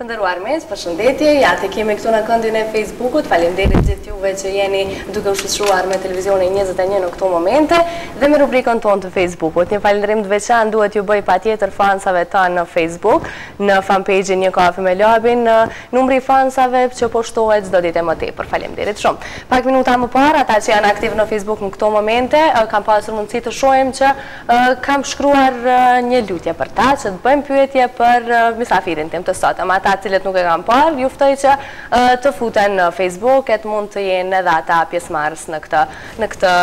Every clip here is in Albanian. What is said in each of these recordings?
Të nderuar miq, përshëndetje. Ja te kemi këtu në këndin e Facebookut. Faleminderit gjithë juve që jeni duke u shoqëruar me televizionin 21 në këto momente dhe me rubrikën tonë të Facebookut. Një falënderim të veçantë duhet ju bëj patjetër fansave tanë në Facebook, në fanpage-in Një Kafe me Labin, në numri fansave që poshtohet çdo ditë më tepër. Faleminderit shumë. Pak minuta më parë, ata që janë aktiv në Facebook në këto momente, kam pasur mundësi të shohim që kam shkruar një lutje për ta, që të bëjmë pyetje për misafirin tim të sotëm. Ata cilët nuk e kam parë, ju ftoj që të futen në Facebook, et mund të jenë edhe ata pjesëmarrës në këtë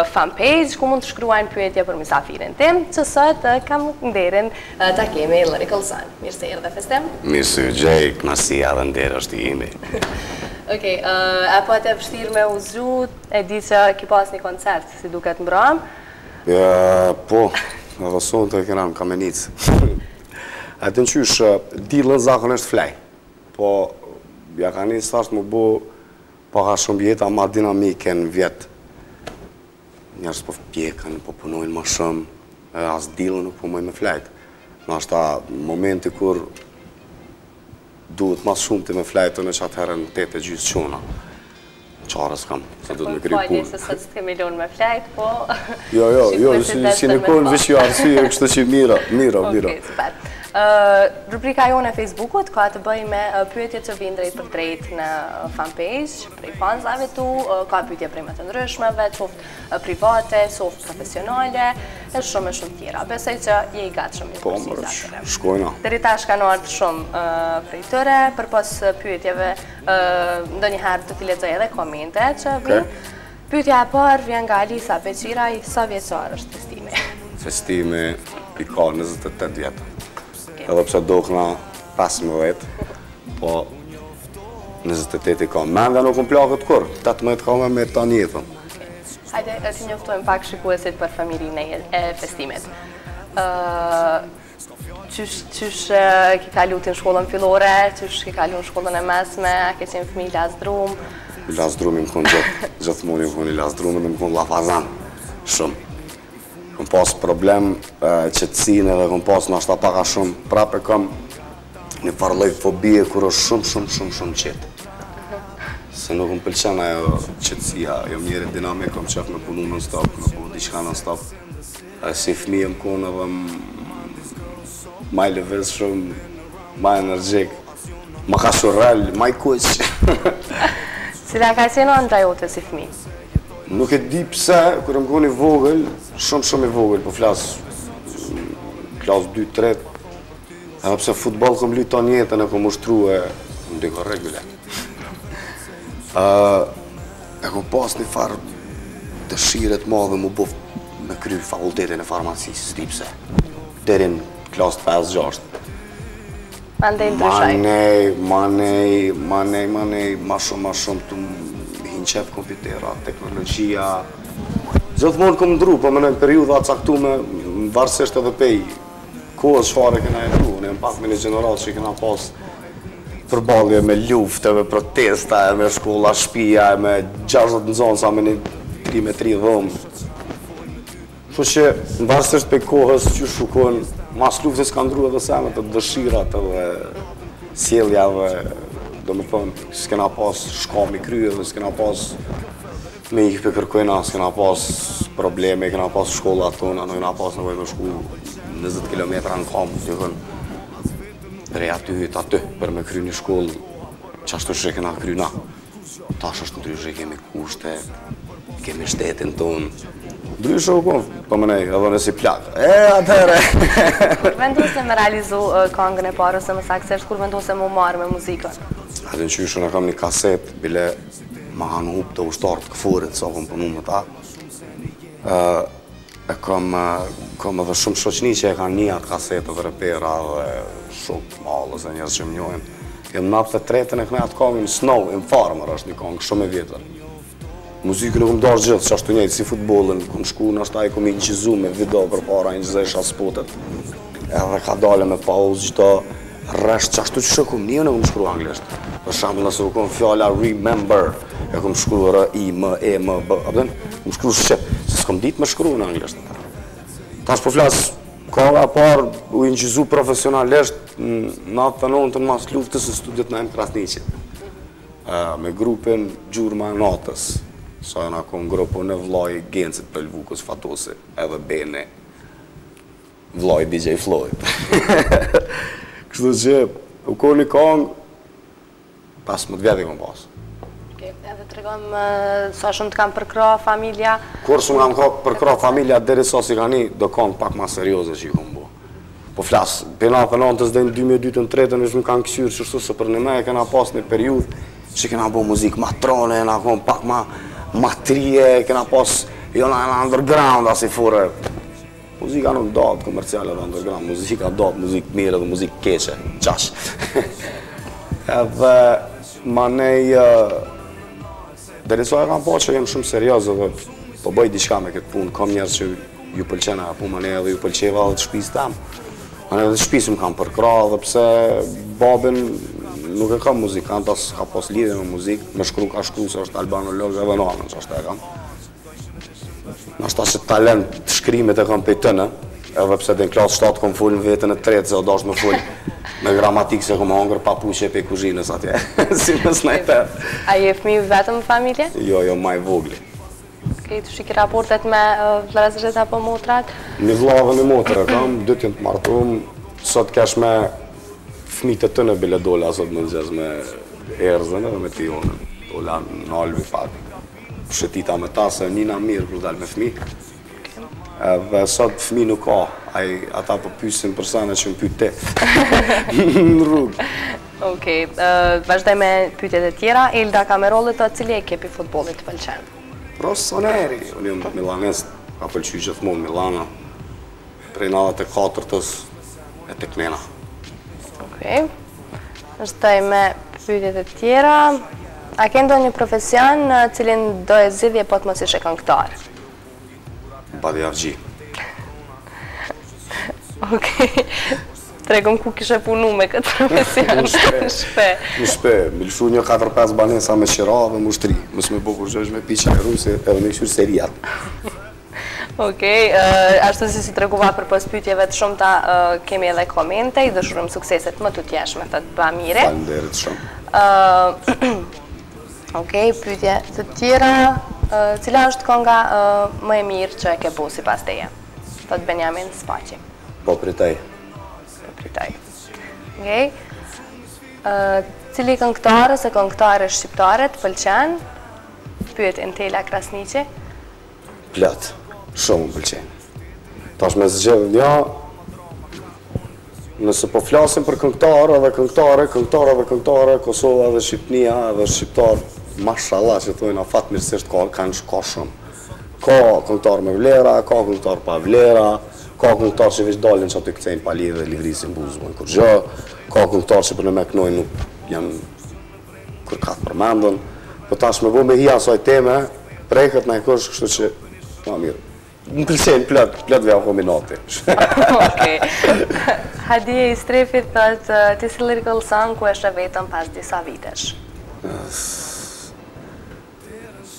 fanpage, ku mund të shkruajnë pyetje për misafirin tim, që sot kam nderin ta kemi Llëri Kollëzan. Mirë se erdhe Festem. Mirë se u gjej, kënaqësia dhe nderi është i imi. Okej, apo të vështirë me u zgjut, e di që ki pas një koncert, si duket mbram? Po, edhe sonte kena në Kamenicë. E të nqysh, dilën zakonisht flej, po ja ka një sashtë më bu paka shumë jeta ma dinamike në vjetë. Njerës po pjekën, po punojnë ma shumë, as dilën nuk po mëj me flejt. Në ashta momenti kur duhet ma shumë të me flejtën e që atëherën 8:30 qona. Qarës kam, se du të me kry punë. Po, se sot s'ke milion me flejt, po... Jo, si në kohën vishjo arsye, kështë që mira. Okej, super. Rubrika jonë e Facebookut ka të bëj me pyetje që vinë drejt për drejt në fanpage, prej fansave tu, ka pyetje prej më të ndryshmeve, qoftë private, qoftë profesionale, e shumë tjera. Besoj që je i gatshëm i përgjigjesh. Shkojna. Deri tash kanë ardhur shumë prej tyre, përpas pyetjeve ndonjëherë do t'i lexoj edhe komente që vinë. Pyetja e parë vjen nga Alisa Beqiraj, sa vjeçar është Festimi? Festimi i ka 28 vjetë. Edhe pse dokna 15, po 28 i ka. Menda nuk më plakët kur, 18 ka me ta njëthën. Hajde, të njoftojmë pak shikuesit për familjinë e Festimit. Qysh ki kalu të në shkollën fillore, qysh ki kalu në shkollën e mesme, ke qenë fëmijë Lasdrum? Lasdrum i më konë gjithmonë i më konë i Lasdrum dhe më konë Lafazan, shumë. Këm pas problem qëtësine dhe këm pas në ashta paka shumë, prape kam një farloj fobie kur është shumë qetë. Se nuk më pëlqen ajo qëtësia, jo mjeri dinamik, kom qef me punu në stop, me punu diqka në stop. Si fëmijë më konë edhe maj lëviz shumë, maj energjik, ma ka shurrel, maj kuq. Cila ka qenë andra jote si fëmijë? Nuk e di pse, kërë më konë i vogël, shumë i vogël, po flasë klasë 2-3, edhe pse futbol këm lytë të njetën e këm ushtru e më diko regulet. E këm pas një farë dëshiret madhe më bëf me kry fakultetin e farmacisë, s'di pse, derin klasë 5-6. Mandej ndryshaj? Manej, ma shumë të qef kompjutera, teknologjia. Gjithmonë këm ndru, po më në periuda caktume, varsisht edhe pej kohës çfarë kena jetu, në pak me një gjenerat që kena pas përballje me lufte, me protesta, me shkolla shtëpia, me 60 nxënësa me një 3 dhëmë. Kështu që varsisht pej kohës që shukon, mas luftës ka ndru edhe semet të dëshirat edhe sjelljave. Do më thonë, s'kena pas shkami kryë dhe s'kena pas me ikë për kërkojna, s'kena pas probleme, s'kena pas shkolla tona, nuk kena pas nëvoj me shku 20 km në kampë, të thënë, prej aty hyt aty, për me kry një shkollë, qashtu që kena kry na. Tash është ndryshë, kemi kushte, kemi shtetin tonë. Ndryshë u konë, po më nej, edhe nësi plakë. Atëre! Kur vendose me realizu këngën e parë, ose më saksesht, kur vendose me marrë me muzikën? Atë në qyshën e kam një kaset, bile ma hanë hup të ushtarë të këfurit, sa kom punu me ta. E kam edhe shumë shoqni që e kanë një atë kasetë dhe repera dhe shumë malës e njerës që më njojnë. Jem napë të tretën e këne atë kongin Snow, in Farmer është një kongë shumë e vjetër. Muzikë nuk më darë gjithë, që ashtu njëjtë si futbolin, këm shku në ashtaj këm i nqizu me video për para, i nqizesha spotet. Edhe ka dale me pauzë gjitha rresht që ashtu që shëkum, një në këmë shkru anglisht. Për shambull nëse u kom fjalla remember, e kom shkru R-I-M-E-M-B, këmë shkru shqip, se s'kom dit me shkru në anglisht. Tash po flasë Koha parë u inqizu profesionalisht në 99 mas luftës në studiot në Krasniqit. Me grupin Gjurma e Natës. Sa janë akon grupo në vllai Gencit për Lvukës Fatosi, edhe Bene, vllai DJ Floyd. Kështu që u koni kong, 15 vjetë i kom pas. Edhe të regom sa shumë të kam përkra familja? Kur shumë kam përkra familja, deri sa si ka një, do kong pak ma serioze që i kom bo. Po flasë, për natë nëntës dhe në 2002-2003 është më kanë kësyrë qështu se për në me e kena pas një periud që kena bo muzikë ma trone, kena kom pak ma trije, kena pas, jo në underground asi fure. Muzika nuk dohet komerciale dhe underground, muzika dohet muzikë mire dhe muzikë keqe, qash. Edhe ma nej, deri sa e kam po që jem shumë serioze dhe po bëj diçka me këtë punë, kam njerës që ju pëlqena e punë, ma nej edhe ju pëlqeva dhe të shpis tem. Ma nej edhe të shpis më kam përkra dhe pse babin nuk e kam muzikant, as ka pas lidhje me muzikë, me shkru ka shkru se është albanolog edhe nanën që është e kam. Nashta që talent të shkrimit e kam pejtënë, edhe pse dhe në klasë 7 kom full në vetën e 3 se o dash me full me gramatikë se kom hongër papuqe pe kuzhinës atje, si në snajper. A je fëmi vetëm në familje? Jo, maj vogli. Të shiki raportet me vëllezërit apo motrat? Një vëlla dhe një motër e kam, dy t'jën të martum, sot kesh me fëmijët e tënë bile dole asot më nëzjes me erzën edhe me tionën. Dola në albi pak. Shëtita me ta se njëna mirë kërë dalë me fëmi. Edhe sot fëmi nuk ka, ata po pysin për sene që më pyt te. Në rrugë. Okej, vazhdoj me pyetjet e tjera. Elda Kamerolli të cili ekipi futbollit të pëlqen? Rossoneri, unë jam milanist, ka pëlqy gjithmonë Milana, prej 94-tës e tek nena. Okej, vazhdoj me pyetjet e tjera. A ke ndonjë profesion në cilin do e zgjidhje po të mos ishe këngëtar? Badiavgji. Okej, tregom ku kishe punu me këtë profesion. Në shpe. Në shpe, me lëshu një 4-5 banesa me qira dhe mushtri. Mësë me bo kur gjësh me piqa e ruse edhe me këshur seriat. Okej, ashtu si tregova për pos pyetjeve të shumta, kemi edhe komente, i dëshurojmë sukseset më të tjeshme, thot Bamire. Faleminderit shumë. Okej, pyetje të tjera, cila është konga më e mirë që e ke bo sipas teje? Thot Benjamin Spaqi. Po pritaj. Okej. Cili këngëtare ose këngëtare shqiptare të pëlqen? Pyet Entela Krasniqi. Plot, shumë më pëlqen. Tash me zgjedhë një, nëse po flasim për këngëtare dhe këngëtare, Kosova dhe Shqipnia dhe shqiptar, mashallah që thojnë a fatë mirësisht kanë shko shumë. Ka këngëtar me vlera, ka këngëtar pa vlera, ka këngëtar që veç dalin që aty këcejnë pali dhe livrisin buzë kur gjë, ka këngëtar që për në me kënoj nuk janë kërkat përmendën, po tash me bo me hia asaj teme, prejkët në e kësh, kështu që, ma mirë, më pëlqen plot vja kombinati. Okej. Hadije i Strefit thot, ti si lyrical song ku është vetëm pas disa vitesh?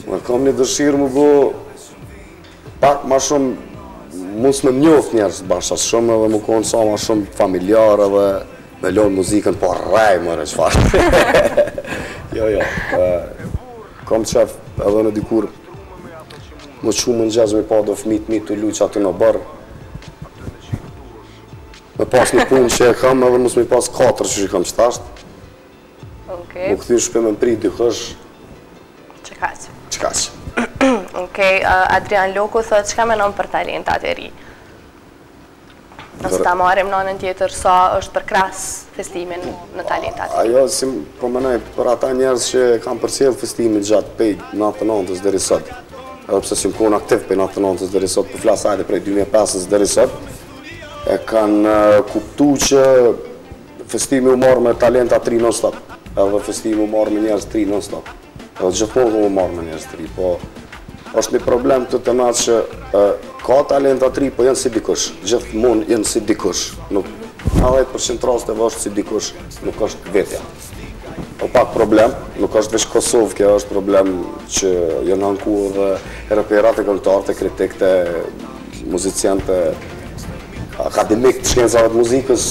Më kam një dëshirë më bo pak ma shumë mos me njoft njerës bashkë shumë edhe më konë sa ma shumë familjar edhe me lonë muzikën po rrej mërë që farë. Jo, kam qef edhe në dikur më shumë më nxezë me pa do fmit të luq aty në bërë. Me pas një punë që e kam edhe mos me pas 4 që kam qëtasht. Më këthy shpe me mpri dikësh. Që kaq? Që kaq. Okej, Adrian Loku thot, çka menon për talentat e ri? Nëse ta marrim nënën tjetër, sa është për krahas festimin në talentat e ri? Ajo, si po menoj, për ata njerëz që kanë përcjell festimin gjatë pej 99-ës deri sot, edhe pse si më konë aktiv pej 99-ës deri sot, për flas hajde prej 2005-ës deri sot, e kanë kuptu që festimi u marrë me talenta 3 non-stop, edhe festimi u marrë me njerëz 3 non-stop. Edhe gjithmonë u marrë me njerëz 3, po është një problem të na që ka talenta 3, po janë si dikush, gjithmonë janë si dikush. Nuk 90% rasteve është si dikush, nuk është vetja. Po pak problem, nuk është veç Kosovë, kjo është problem që janë anku edhe reperat e këngëtarët e kritikët e muzicianët akademik të shkencave të muzikës,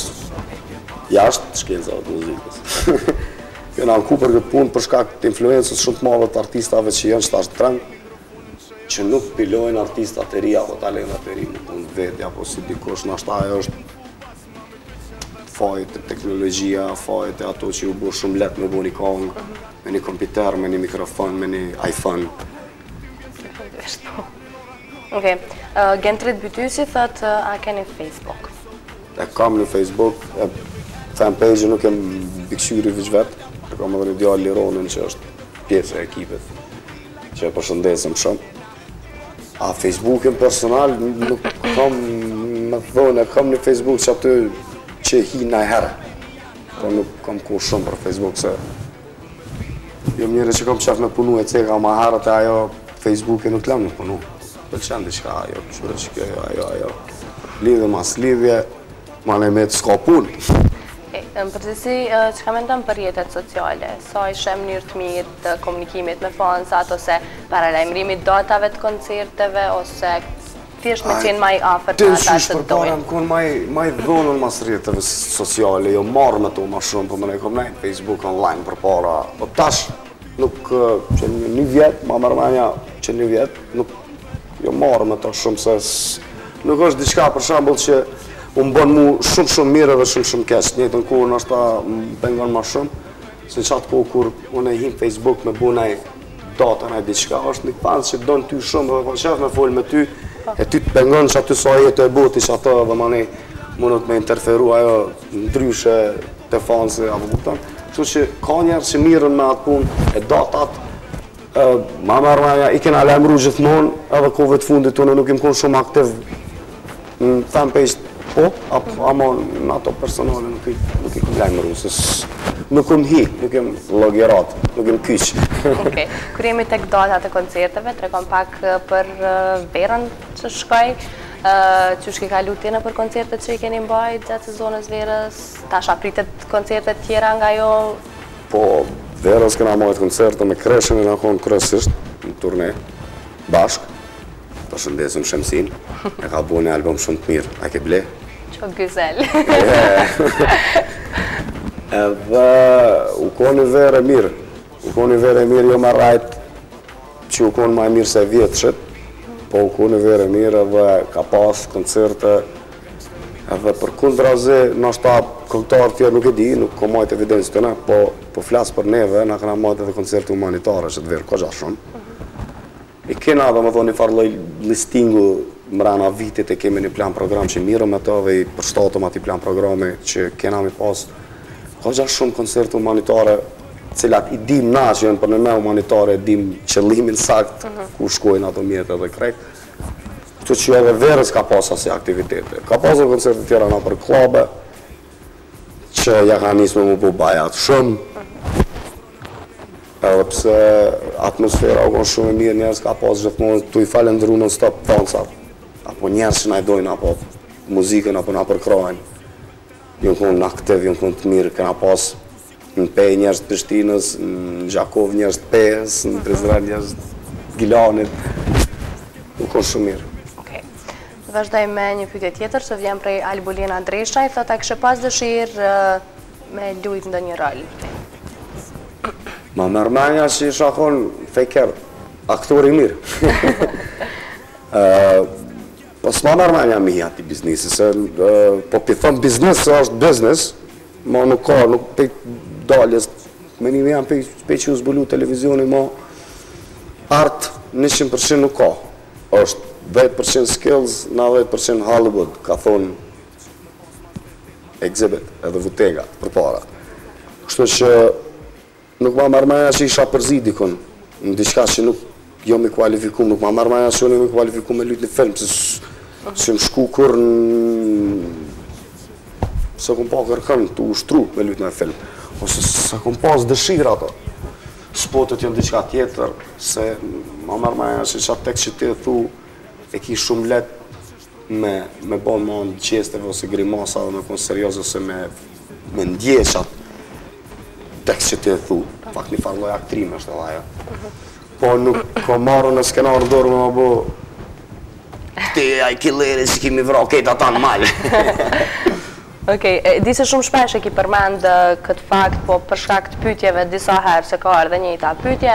jashtë shkencave të muzikës. Kena në ku për këtë punë për shkak të influencës shumë të madhe të artistave që janë shtash trend, që nuk pilojnë artistat e ri apo talentat e ri në punë vetë, apo si dikush nashta ajo është fajt e teknologjia, fajt e ato që ju bërë shumë letë me bo një kongë, me një kompjuter, me një mikrofon, me një iPhone. Okej, Gentrit Bytysi thot, a keni Facebook? E kam një Facebook, fanpage nuk jem bikëshyri vëq vetë, e kam edhe një djallë Lironin që është pjesë e ekipit, që e përshëndesëm shumë. A Facebookin personal nuk kam më thonë, e kam një Facebook që aty që hi na herë. Po nuk kam ku shumë për Facebook se jam njëri që kam qef me punu e ceka ma herët e ajo Facebookin nuk lem në punu. Pëlqen diçka ajo, qërë që kjo, ajo. Lidhje mas lidhje, ma ne me të s'ka punë. Në përgjithësi, që ka mendon për rrjetet sociale? Sa ishe mënyrë të mirë të komunikimit me fansat, ose paralajmërimit datave të koncerteve, ose thjesht me qenë maj afër të ata që të dojnë? Më konë maj dhonën mas rrjeteve sociale, jo marrë me to ma shumë, po më ne kom nejtë Facebook online për para. Po tash, nuk që një vjetë, ma mërmenja që një vjetë, nuk jo marrë me to shumë, se nuk është diçka për shambull që unë bënë mu shumë mirë dhe shumë keq. Njëtën kur në është ta më pengon ma shumë, se në qatë kohë kur unë e him Facebook me bunaj datën e diçka, është një fansë që donë ty shumë dhe po qef me folë me ty, e ty të pengon që aty sa jetë e boti që ato dhe ma ne mundot me interferu ajo ndryshe të fansë apo kupton. Kështu që ka njerë që mirën me atë punë e datat, ma mërmaja i kena lajmëru gjithmonë, edhe kove të fundit unë nuk im konë shumë aktiv në fanpage po, ama në ato personale nuk i kom lajmëru, se nuk kom hi, nuk jem logjerat, nuk jem kyç. Okej, kur jemi tek datat e koncerteve, tregom pak për verën që shkoj, që shki kalu tjene për koncertet që i keni mbajt gjatë sezonës verës, tash apritet koncertet tjera nga jo? Po, verës këna mbajt koncerte me Kreshin e në konë kryesisht në turne, bashk. Përshëndesim Shemsin, e ka bu një album shumë të mirë, a ke ble? Qo güzel. Edhe u konë një verë e mirë, jo ma rajt që u konë ma e mirë se vjetëshet, po u konë një verë e mirë edhe ka pas koncerte, edhe për kundrazi, nështë ta këllëtarë tjerë nuk e di, nuk ko majtë evidencë të ne, po flasë për neve, na këna majtë edhe koncerte humanitare që të verë ko gjatë shumë. I kena dhe më thonë një farë listingu mrena vitit e kemi një plan program që mirëm me të dhe i përshtatëm ati plan programi që kena mi pas ka gjatë shumë koncerte humanitare cilat i dim na që jenë për në me humanitare, dim qëllimin sakt ku shkojnë ato mjetë edhe krejt. Këtu që edhe verës ka pas asë aktivitete. Ka pasur koncerte tjera na për klabe që ja ka njës me mu bu bajat shumë. Edhe pse atmosfera u konë shumë e mirë, njerës ka pas gjithmonë tu i falendru në stop fansat. Apo njerës që na i dojnë, apo muzikën, apo na përkrojnë. Jënë konë në aktiv, jënë konë të mirë, këna pas në Pej njerës të Prishtinës, në Gjakov njerës të Pejës, në Prizren njerës të Gilanit. U konë shumë mirë. Okej. Vazhdoj me një pyetje tjetër që vjen prej Albulina Dresha, i thot a kështë pas dëshirë me lujt ndë një rol? Ma mërmenja që isha konë fejker, aktori mirë. Po s'ma mërmenja mi ati biznisi, se po pithon biznis se është biznis, ma nuk ka, nuk pej daljes, menimi janë pej që u zbulu televizioni, ma art 100% nuk ka. është 10% skills, 90% Hollywood, ka thonë Exhibit edhe Vutega për para. Kështu që nuk ma mërmaja që isha përzi dikun, në diçka që nuk jo me kualifikum, nuk ma mërmaja që jo me kualifikum me lujt një film, se më shku kur se kom pa kërkën të ushtru me lujt një film, ose se kom pas dëshirë ato. Spotet janë diçka tjetër, se ma mërmaja që qatë tek që ti thu e ki shumë let me bon ma në qesteve ose grimasa dhe me konë serios ose me ndjeqat tek që ti e thu, pak një farloj aktrime është edhe ajo. Po nuk ko marrë në skenarë dorë me ma bo Ti ai killeri që kimi vra këtë ata në malë. Okej, di se shumë shpesh e ki përmend këtë fakt, po për shkak të pyetjeve disa herë që ka ardhe njëjta pyetje,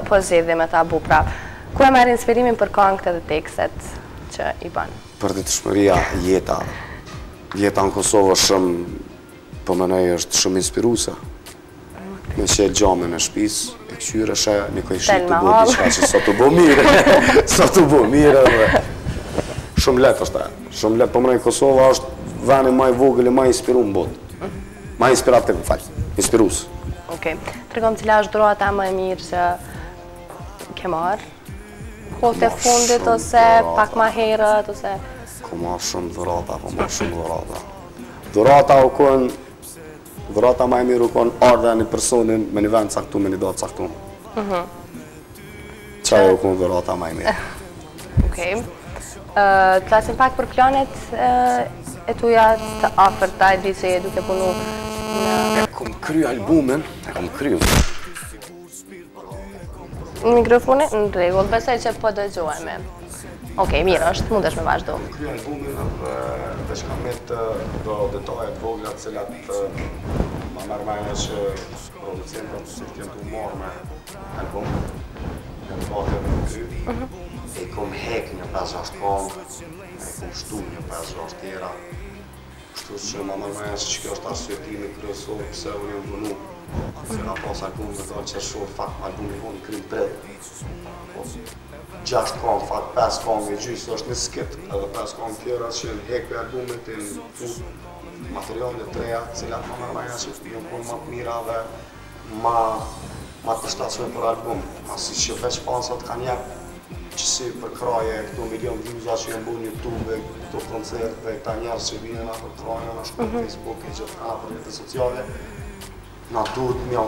po zgjedhje me ta bu prap. Ku e merr inspirimin për këngët edhe tekstet që i bën? Përditshmëria, jeta. Jeta në Kosovë shumë, po mënej është shumë inspiruese. Me qelë gjame në shpis, e këqyre shë, një këj shqip të bo diçka që sa të bo mire. Sa të bo mire. Shumë letë është e. Shumë letë, po mënej Kosova është veni maj vogël e maj inspiru në botë. Maj inspirativ, inspirus. Okej. Tregon cila është dhurata më e mirë që ke marrë? Kohët e fundit ose pak ma herët ose... Ko ma shumë dhurata, po ma shumë dhurata. Dhurata u konë, dhurata ma e mirë u konë ardhe një personin me një vend caktu, me një datë caktu. Qaj u konë dhurata ma e mirë. Okej. Të lasim pak për planet e tuja të afërta, e di se e duke punu në... E kom kry albumin, e kom kry. Në mikrofoni? Në regull, besoj që po dëgjohemi. Okej, mirë është, mundesh me vazhdo. Kom kry albumin dhe që kam metë do detajet vogla të cilat ma mërmejnë që producentët si t'jem të marrë me album. Në të bakë edhe në kry. E kom hek një 5-6 kongë, e kom shtu një 5-6 tjera. Kështu që ma mërmejnë që kjo është arsyetimi kryesor pëse unë jam punu. Se nga pas album me do që shumë fakt albumi unë kry në predë. 6 kongë, fakt 5 kongë e gjysë është një skit, edhe 5 kongë tjera që në hek për albumit e në fut materiale të reja, cilat ma mërmejnë që jam punë ma të mira dhe ma të shtatshme për album. Asi që veç fansat kanë jep qësi për kraje, këto milion vjuza që jenë bu në YouTube, këto koncertve, këta njerës që vinë nga për kraje, nga shku në Facebook, e gjithë kana për rrjetet sociale, na duhet mja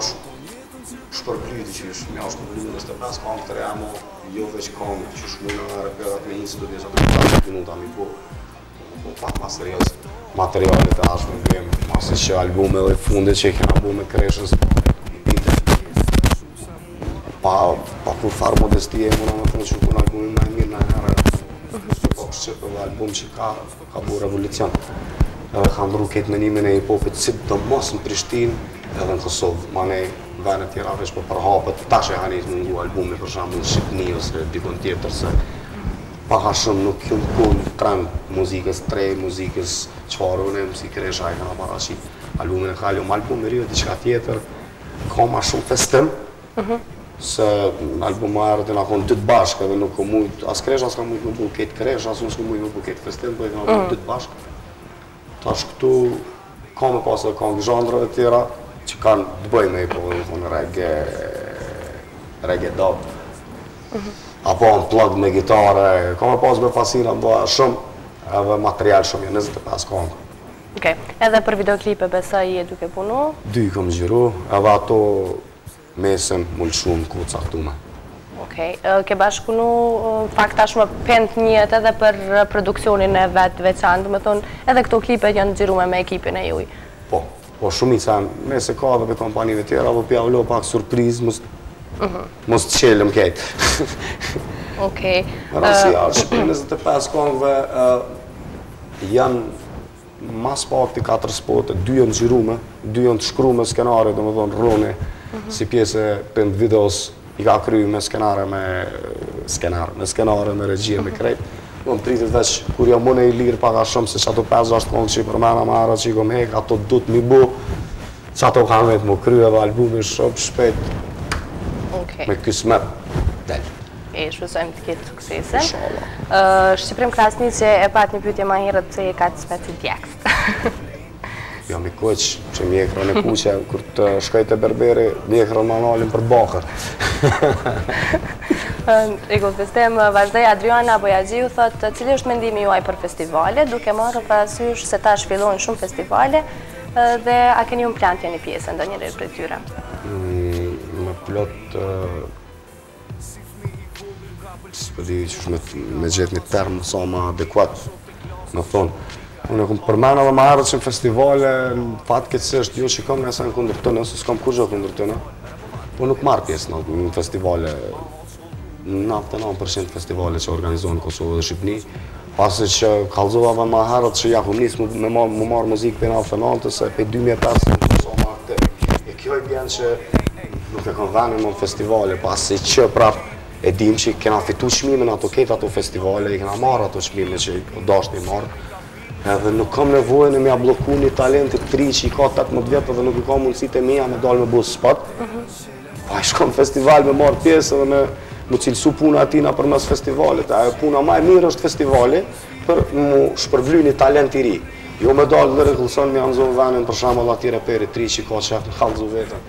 shpërblyti qysh, mja shpërblyti 25 kongë të reja mo, jo veç kongë që shmujnë nga reperat me hinë studio, që të 40 minuta mi po pak ma serios materialet e ashme vim, masi që albume dhe fundit që i kena bu me kreshës, pa kur farë modestie, muna me thonë që kun albumin ma e mirë në herë, po shqipë dhe album që ka bu revolucion. Edhe ka ndru këtë menimin e hip-hopit si të mos në Prishtinë edhe në Kosovë, ma ne vene tjera veç për përhapet, tash e hanit më ngu albumi për shambull në Shqipni ose dikon tjetër se paka shumë nuk kënë kun trend muzikës trej, muzikës qfarë unë si kresha e kana parashit albumin e kaljo, më album e rjo diqka tjetër, ka ma shumë festim, se album ma erë të nga konë 2 bashkë edhe nuk ko mujt, as kresha s'ka mujt më bu ketë kresha, as unë s'ka mujt më bu ketë festim, po e ka mujt 2 bashkë. Tash këtu ka me pasë dhe kanë zhandrëve tjera që kanë të bëjnë me i po dhe thonë reggae dub. Apo në plug me gitare, ka me pasë me fasina më bëha shumë edhe material shumë, 25 kongë. Okej, edhe për videoklipe besoj je duke punu? 2 kom gjiru, edhe ato mesën mullë shumë ku caktume. Okej, ke bashkëpunu fakt tashmë pent njët edhe për produksionin e vetë veçantë, me thonë edhe këto klipet janë gjirume me ekipin e juj? Po shumica mese ka dhe për kompanive tjera, po pja vlo pak surpriz, mos të qelëm kejtë. Okej. Rasia është që 25 kongëve janë mas pak të 4 spote, 2 janë gjirume, 2 janë të shkrume skenare, dhe me thonë Roni, si pjesë për videos i ka kry me skenare me regjie me krejt. Në pritit veç, kur jam mune i lirë paka shumë, se që ato 5-6 kongë që i përmena ma ara që i kom hek, ato du të mi bu, që ato kanë vetë mu kry edhe albumi shumë shpejt, me kësmet del. E shpesojmë të ketë suksesin. Shqiprim Krasni që e pat një pyetje ma herët se e ka të smeti djekst. Jam i koq që mjekron e kuqe, kur të shkoj të berberi, mjekron manualin për bakër. Ego festem, vazhdoj Adriana Bojagjiu thotë, cili është mendimi juaj për festivale, duke marrë parasysh se tash fillojnë shumë festivale dhe a keni unë plan të një pjesë ndo njëre për tyre? Me plot, s'pëdi që me gjithë një termë sa ma adekuat, me thonë. Unë e kom përmena dhe ma herët që në festivale, në fatë këtësisht, jo që kam nëse në kundër tënë, se s'kam kur gjë kundër tënë. Unë nuk marrë pjesë në festivale 99% festivale që organizohen në Kosovë dhe Shqipëni, pasi që kallëzova më herët që ja kom nisë me marrë muzikë për finaltës se për 2005 në Kosovë më aktiv. E kjo i bjen që nuk e kam veni më në festivale, pasi që prap e dim që kena fitu çmimin ato ketë ato festivale, i kena marrë ato çmime që dashni marrë. Edhe nuk kam nevojën e mja bloku një talentit të ri që i ka 18 vjetë dhe nuk i ka mundësit e mija me dalë me bu spot. Pa i shkon festival me marrë pjesë dhe mu cilësu puna atina për mes festivalit. Ajo puna ma e mirë është festivali për mu shpërbly një talent i ri. Jo me dalë dhe rëkullëson me anëzohë venin për shembull ati reperi të ri që i ka qef në kallëzu vetën.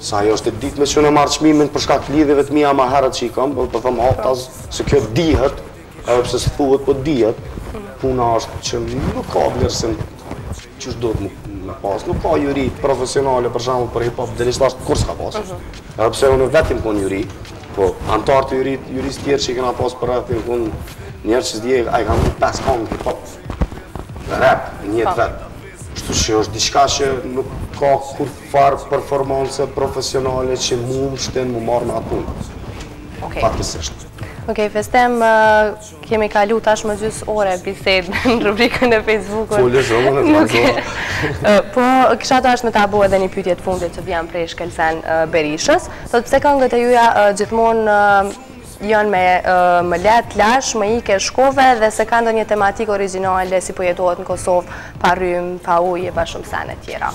Sa ajo është e ditë me që në marrë çmimin për shkak lidhjeve të mija ma herët që i kam, për thëmë haptas se kjo dihet, edhe pse së thuhet po dihet, puna është që nuk ka vlerësim që është do të më pas, nuk ka juri profesionale për shembull për hip-hop, dhe nisht ashtë kur s'ka pas. Edhe pse unë vetim kon juri, po antarë të jurisë tjerë që i kena pas për rap, kun njerë që s'dje, a i kanë 5 kanë hip-hop, rap, njët vetë. Kështu që është diçka që nuk ka kur farë performance profesionale që mu më shtenë mu marrë me atë punë. Fatkesisht. Okej, Festem, kemi kalu tash më gjys ore bised në rubrikën e Facebookut. Folë shumë në tranzoa. Po, kisha tash me ta bo edhe një pyetje të fundit që vjen prej Shkelsen Berishës. Thot pse këngët e juja gjithmonë janë me më let, lash, më ike shkove dhe se ka ndonjë tematikë origjinale si po jetohet në Kosovë, pa rrymë, pa ujë, pa shumë sene tjera.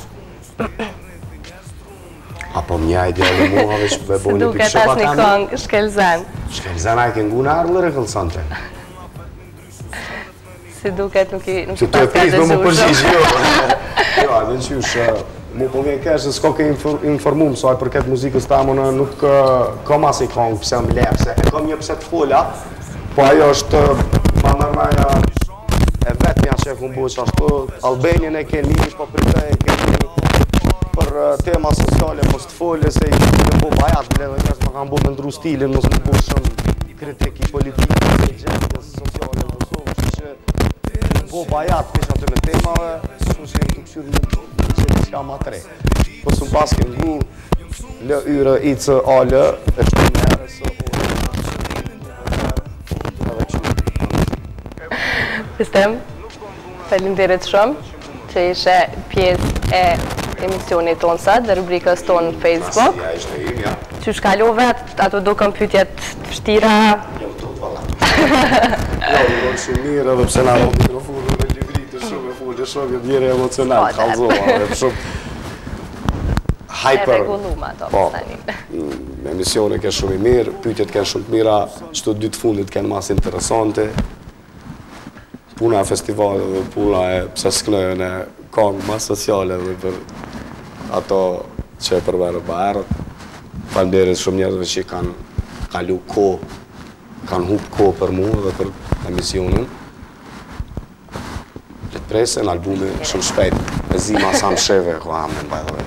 Apo mja ideale mua veç me bo një pikë shëpa një këngë, Shkelsen. Shkelsen a i ke ngu në ardhë dhe këllësante. Si duket nuk i pas ka dhe më përgjish, jo. Jo, adhe në qysh, mu po vjen kesh se s'ko ke informu mësaj për këtë muzikës ta më nuk kam as i këngë pëse më lepë, se e kam një pëse të fola, po ajo është ma mërmaja e vetëmja që e këmë bu që ashtu, Albenien e ke një, po prita e ke një, për tema sociale, po së të folje se i në bu bajat, dhe njerës më kanë bu me ndru stilin, mos më bu shumë kritiki politikë, se i gjendjes sociale në Kosovë, që në bu bajat, pisha të me temave, shumë që i të këshyrë një që ka ma tre. Po së më pas ke ngu, lë yre i cë alë, e që të njerë, së edhe këshyrë. Festem, faleminderit shumë që ishe pjesë e emisionit tonë sot dhe rubrikës tonë në Facebook. Ja, ishte im, ja. Që shkallove, ato duken pyetjet vështira. Jo, të valla. Jo, i ronë shumë mirë, edhe pse na ro mikrofonë dhe livritë shumë e fullë, shumë e djere emocional, kalzova, edhe shumë hyper. E regullume ato, pëstani. Emisione ke shumë i mirë, pyetjet ke shumë të mira, qëto dy të fundit ke në mas interesante. Puna e festivalet dhe puna e pse s'knojën e kongë ma sociale dhe për ato që e përverë bërët. Falenderit shumë njerëzve që kanë kalu kohë, kanë hupë kohë për mu dhe për emisionin. Letë presen, albumi shumë shpejt, e zi ma sa më sheve, ko amen, by the way.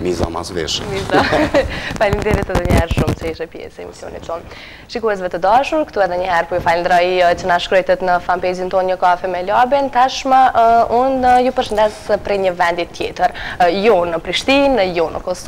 Miza mas veshë. Miza. Falenderit edhe njëherë shumë që ishe pjesë e emisionit tonë. Shikuesve të dashur, këtu edhe njëherë po ju falenderoj që na shkruajtët në fanpage-in tonë Një kafe me Labin. Tashmë unë ju përshëndes prej një vendit tjetër. Jo në Prishtinë, jo në Kosovë.